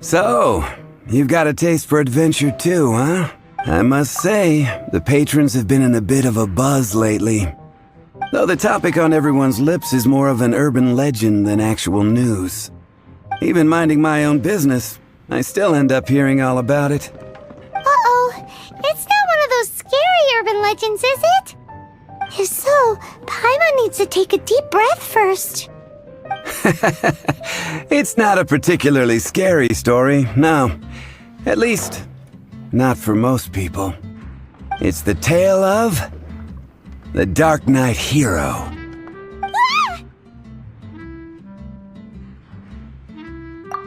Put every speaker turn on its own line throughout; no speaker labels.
So, you've got a taste for adventure too, huh? I must say, the patrons have been in a bit of a buzz lately. Though the topic on everyone's lips is more of an urban legend than actual news. Even minding my own business, I still end up hearing all about it.
Uh-oh, it's not one of those scary urban legends, is it? If so, Paimon needs to take a deep breath first.
It's not a particularly scary story, no. At least, not for most people. It's the tale of the Darknight Hero.
Ah!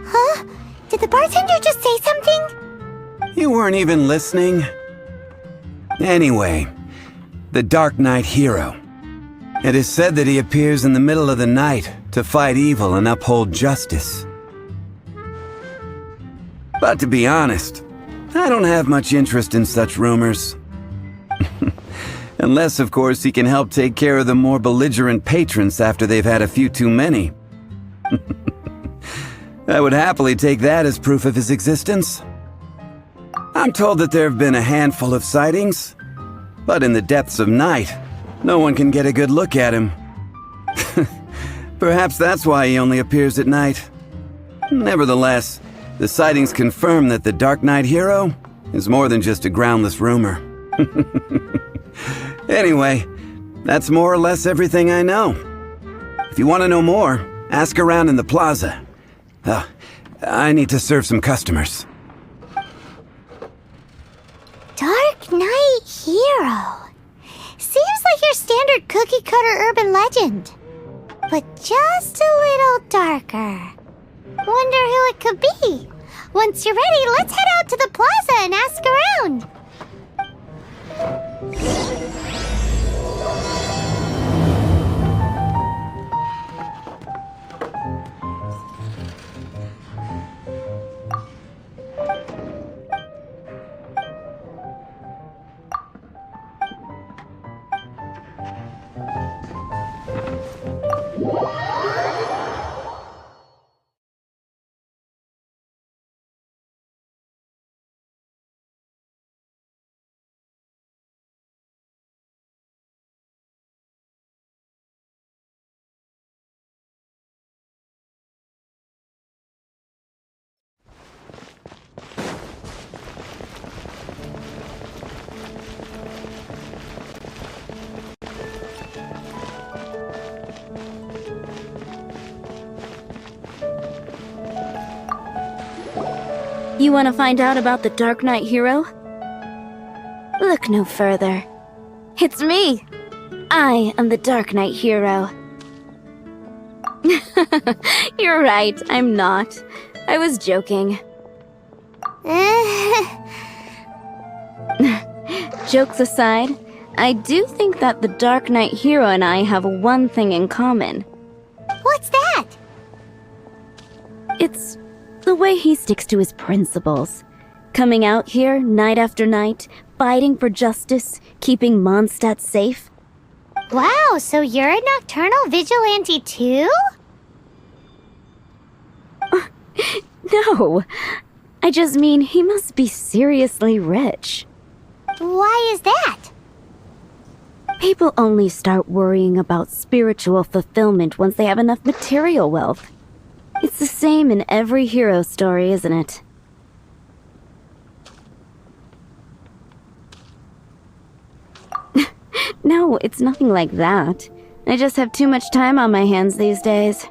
Huh? Did the bartender just say something?
You weren't even listening? Anyway, the Darknight Hero. It is said that he appears in the middle of the night to fight evil and uphold justice. But to be honest, I don't have much interest in such rumors. Unless, of course, he can help take care of the more belligerent patrons after they've had a few too many. I would happily take that as proof of his existence. I'm told that there have been a handful of sightings, but in the depths of night, no one can get a good look at him. Perhaps that's why he only appears at night. Nevertheless, the sightings confirm that the Darknight Hero is more than just a groundless rumor. Anyway, that's more or less everything I know. If you want to know more, ask around in the plaza. I need to serve some customers.
Darknight Hero. Seems like your standard cookie-cutter urban legend. But just a little darker. Wonder who it could be. Once you're ready, let's head out to the plaza and ask around.
You want to find out about the Darknight Hero? Look no further. It's me! I am the Darknight Hero. You're right, I'm not. I was joking. Jokes aside, I do think that the Darknight Hero and I have one thing in common.
What's that?
It's the way he sticks to his principles. Coming out here night after night, fighting for justice, keeping Mondstadt safe.
Wow, so you're a nocturnal vigilante too?
No, I just mean he must be seriously rich.
Why is that?
People only start worrying about spiritual fulfillment once they have enough material wealth. It's the same in every hero story, isn't it? No, it's nothing like that. I just have too much time on my hands these days.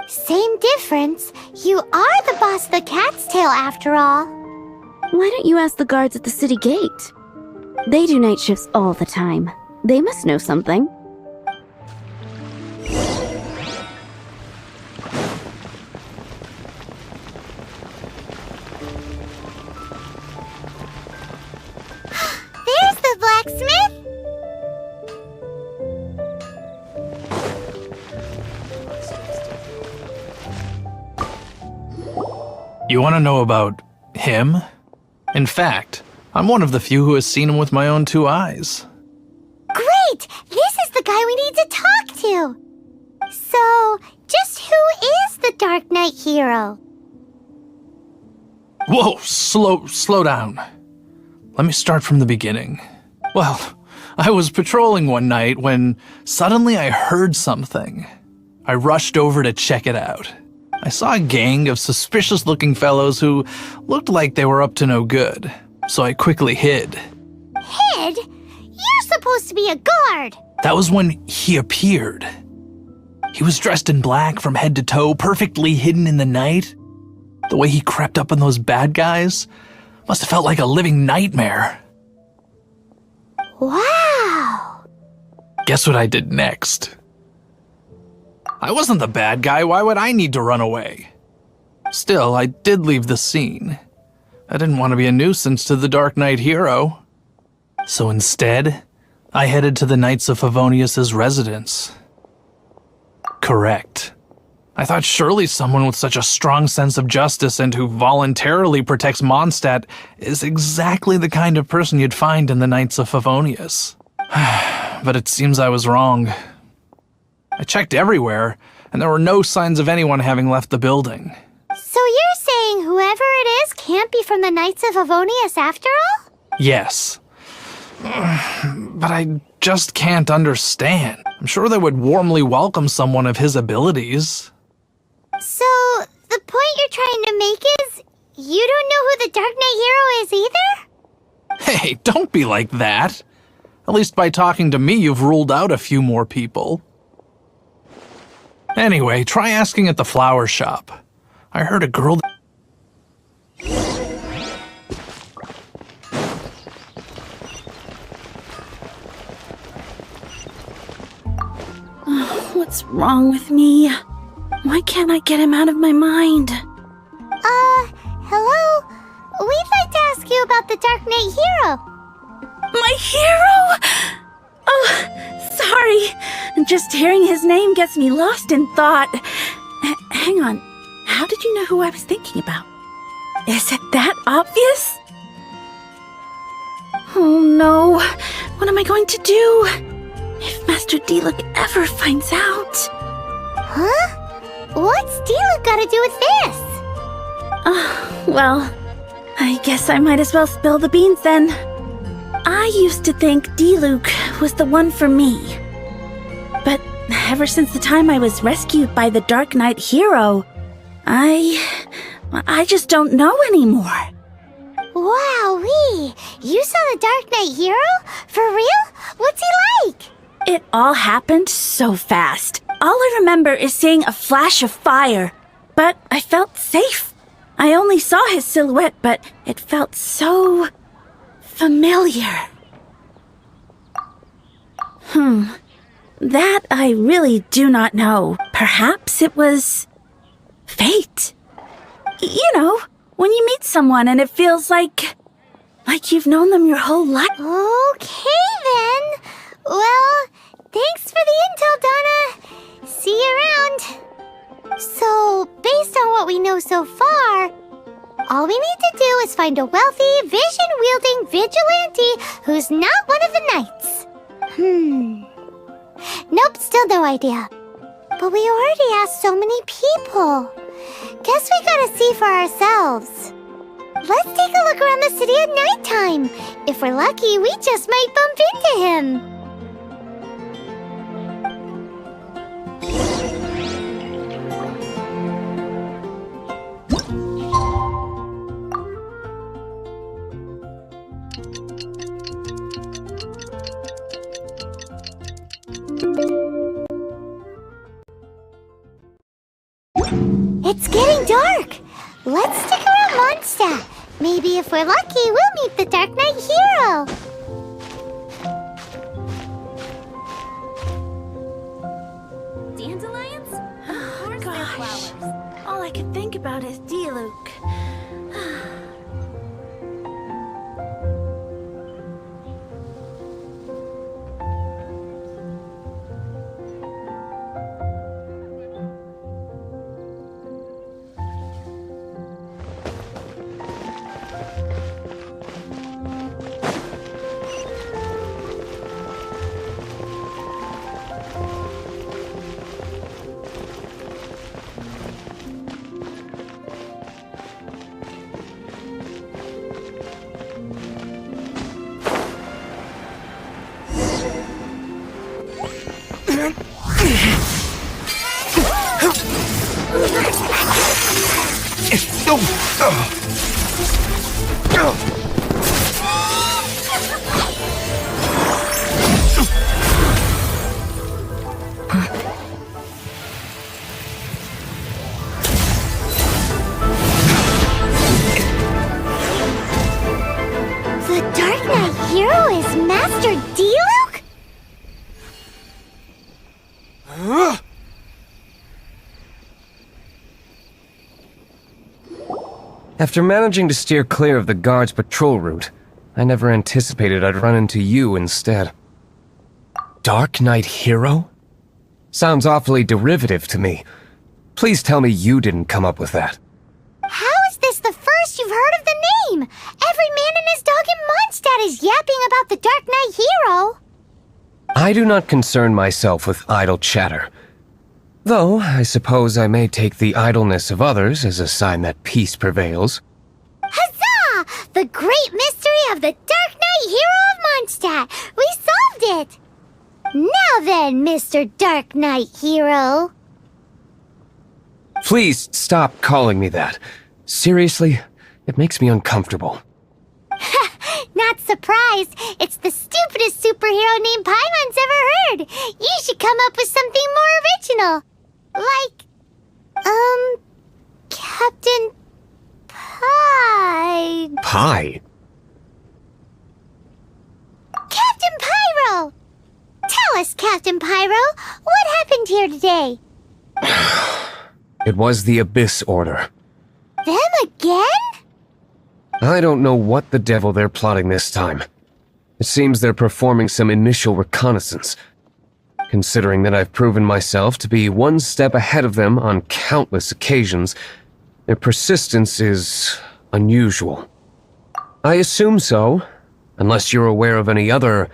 Same difference. You are the boss of the Cat's Tail after all.
Why don't you ask the guards at the city gate? They do night shifts all the time. They must know something.
There's the blacksmith!
You want to know about him? In fact, I'm one of the few who has seen him with my own two eyes.
Great! This is the guy we need to talk to! So, just who is the Darknight Hero?
Whoa, slow down. Let me start from the beginning. Well, I was patrolling one night when suddenly I heard something. I rushed over to check it out. I saw a gang of suspicious-looking fellows who looked like they were up to no good, so I quickly hid.
Hid? You're supposed to be a guard!
That was when he appeared. He was dressed in black from head to toe, perfectly hidden in the night. The way he crept up on those bad guys must have felt like a living nightmare.
Wow!
Guess what I did next? I wasn't the bad guy, why would I need to run away? Still, I did leave the scene. I didn't want to be a nuisance to the Darknight Hero. So instead, I headed to the Knights of Favonius' residence. Correct. I thought surely someone with such a strong sense of justice and who voluntarily protects Mondstadt is exactly the kind of person you'd find in the Knights of Favonius. But it seems I was wrong. I checked everywhere, and there were no signs of anyone having left the building.
So you're saying whoever it is can't be from the Knights of Favonius after all?
Yes. But I just can't understand. I'm sure they would warmly welcome someone of his abilities.
So, the point you're trying to make is, you don't know who the Darknight Hero is either?
Hey, don't be like that. At least by talking to me, you've ruled out a few more people. Anyway, try asking at the flower shop. I heard a girl...
What's wrong with me? Why can't I get him out of my mind?
Hello? We'd like to ask you about the Darknight Hero.
My hero? Oh, sorry. Just hearing his name gets me lost in thought. Hang on. How did you know who I was thinking about? Is it that obvious? Oh no. What am I going to do? If Master Diluc ever finds out...
Huh? What's Diluc got to do with this?
Well, I guess I might as well spill the beans then. I used to think Diluc was the one for me. But ever since the time I was rescued by the Darknight Hero, I just don't know anymore.
Wowee! You saw the Darknight Hero? For real? What's he like?
It all happened so fast. All I remember is seeing a flash of fire, but I felt safe. I only saw his silhouette, but it felt so... familiar. That I really do not know. Perhaps it was... fate. You know, when you meet someone and it feels like you've known them your whole life.
Okay then. Well, thanks for the intel, Donna. See you around. So, based on what we know so far, all we need to do is find a wealthy, vision-wielding vigilante who's not one of the knights. Nope, still no idea. But we already asked so many people. Guess we gotta see for ourselves. Let's take a look around the city at nighttime. If we're lucky, we just might bump into him. It's getting dark. Let's stick around Mondstadt. Maybe if we're lucky, we'll meet the Darknight Hero.
Dandelions? Oh, gosh. All I can think about is Diluc.
The Darknight Hero is Master Diluc?
After managing to steer clear of the guard's patrol route, I never anticipated I'd run into you instead. Darknight Hero? Sounds awfully derivative to me. Please tell me you didn't come up with that.
How is this the first you've heard of the name? Every man and his dog in Mondstadt is yapping about the Darknight Hero.
I do not concern myself with idle chatter. Though, I suppose I may take the idleness of others as a sign that peace prevails.
Huzzah! The great mystery of the Darknight Hero of Mondstadt! We solved it! Now then, Mr. Darknight Hero.
Please stop calling me that. Seriously, it makes me uncomfortable.
Not surprised. It's the stupidest superhero name Paimon's ever heard. You should come up with something more original. Like, Captain Pie.
Pie?
Captain Pyro! Tell us, Captain Pyro, what happened here today?
It was the Abyss Order.
Them again?
I don't know what the devil they're plotting this time. It seems they're performing some initial reconnaissance. Considering that I've proven myself to be one step ahead of them on countless occasions, their persistence is unusual. I assume so, unless you're aware of any other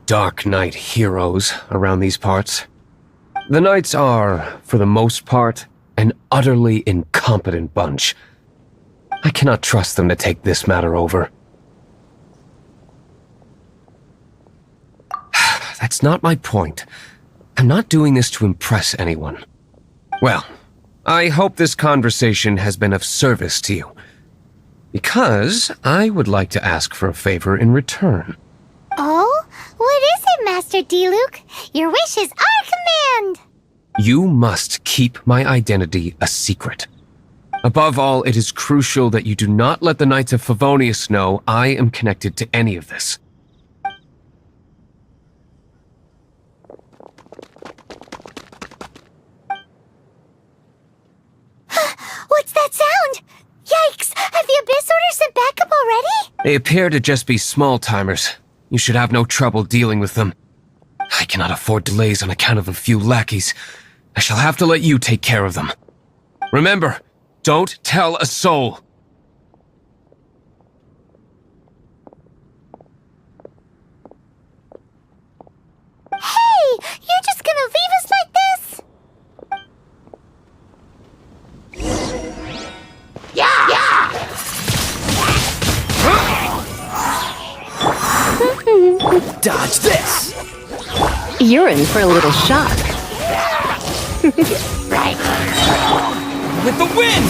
Darknight heroes around these parts. The Knights are, for the most part, an utterly incompetent bunch. I cannot trust them to take this matter over. That's not my point. I'm not doing this to impress anyone. Well, I hope this conversation has been of service to you. Because I would like to ask for a favor in return.
Oh? What is it, Master Diluc? Your wish is our command!
You must keep my identity a secret. Above all, it is crucial that you do not let the Knights of Favonius know I am connected to any of this.
What's that sound? Yikes! Have the Abyss Order sent backup already?
They appear to just be small-timers. You should have no trouble dealing with them. I cannot afford delays on account of a few lackeys. I shall have to let you take care of them. Remember, don't tell a soul.
Hey! You're just gonna leave us like this?
Dodge this!
You're in for a little shock.
With the wind!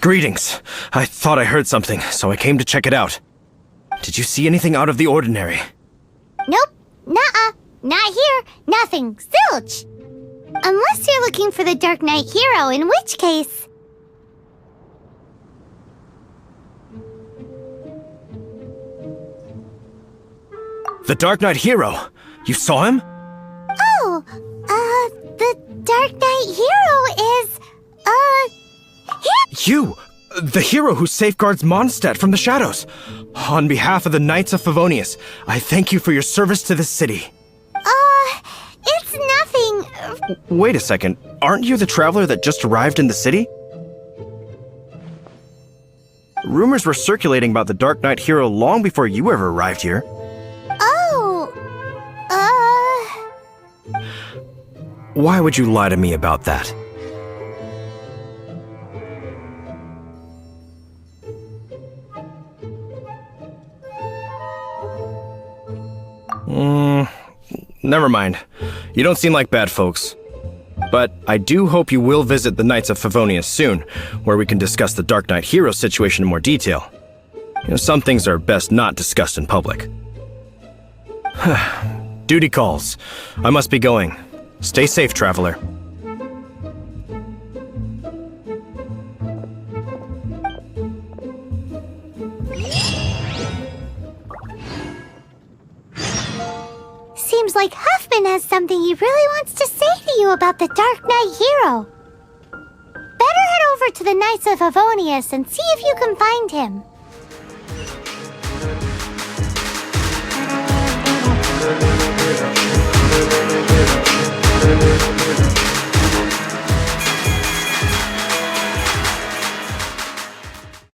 Greetings. I thought I heard something, so I came to check it out. Did you see anything out of the ordinary?
Nope. Nuh-uh. Not here. Nothing. Zilch. Unless you're looking for the Darknight Hero, in which case...
The Darknight Hero! You saw him?
Oh, the Darknight Hero is, him!
You! The hero who safeguards Mondstadt from the shadows! On behalf of the Knights of Favonius, I thank you for your service to this city.
It's nothing.
Wait a second, aren't you the traveler that just arrived in the city? Rumors were circulating about the Darknight Hero long before you ever arrived here.
Oh,
Why would you lie to me about that? never mind. You don't seem like bad folks. But I do hope you will visit the Knights of Favonius soon, where we can discuss the Darknight Hero situation in more detail. Some things are best not discussed in public. Duty calls. I must be going. Stay safe, traveler.
Seems like Huffman has something he really wants to say to you about the Darknight Hero. Better head over to the Knights of Favonius and see if you can find him.